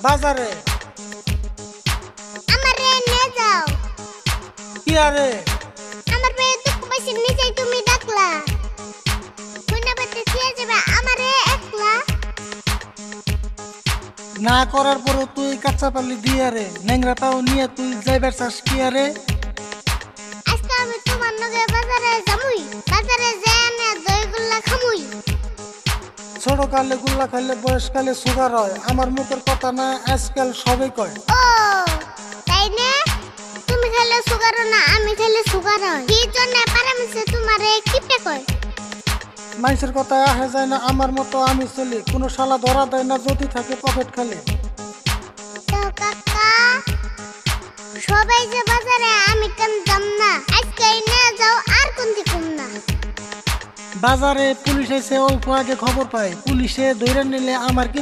বাজারে। আমারে নিয়ে যাও। কি আরে? আমার পেয়ে দুঃখ পাইছি নিজেই তুমি ডাকলা। শুনে পেতে দিয়ে যাবে আমারে একলা। না করার পরও তুই কাঁচা পালি দিয়ে রে, ন্যাংরাটাও নিয়ে তুই যাইবার চাস কি আরে? আজকে আমি তোমার লগে বাজারে যামুই। বাজারে যেয়ে না দইগুল্লা খামুই। ছোট কালে গুল্লা খাইলে বয়সকালে সুগার হয়। আমার মুখের কথা না, আজকাল সবাই কয়। ও তাই না? তুমি খেলে সুগার না, আমি খেলে সুগার হয়। কি জন্য পারামছে তোমারে কিপটে কয়? মানুষের কথা আহে যায় না, আমার মতো আমি চলি। কোনো শালা ধরা দেয় না যদি থাকে পকেট খালি। তো কাকা সবাই যে বাজারে আমি কেন যাম না? আজকে নিয়ে যাও আর কোন দিকুম না। বাজারে পুলিশ এসে অল্প আগে খবর পায়, পুলিশে ধরে নিলে আমার কিন্তু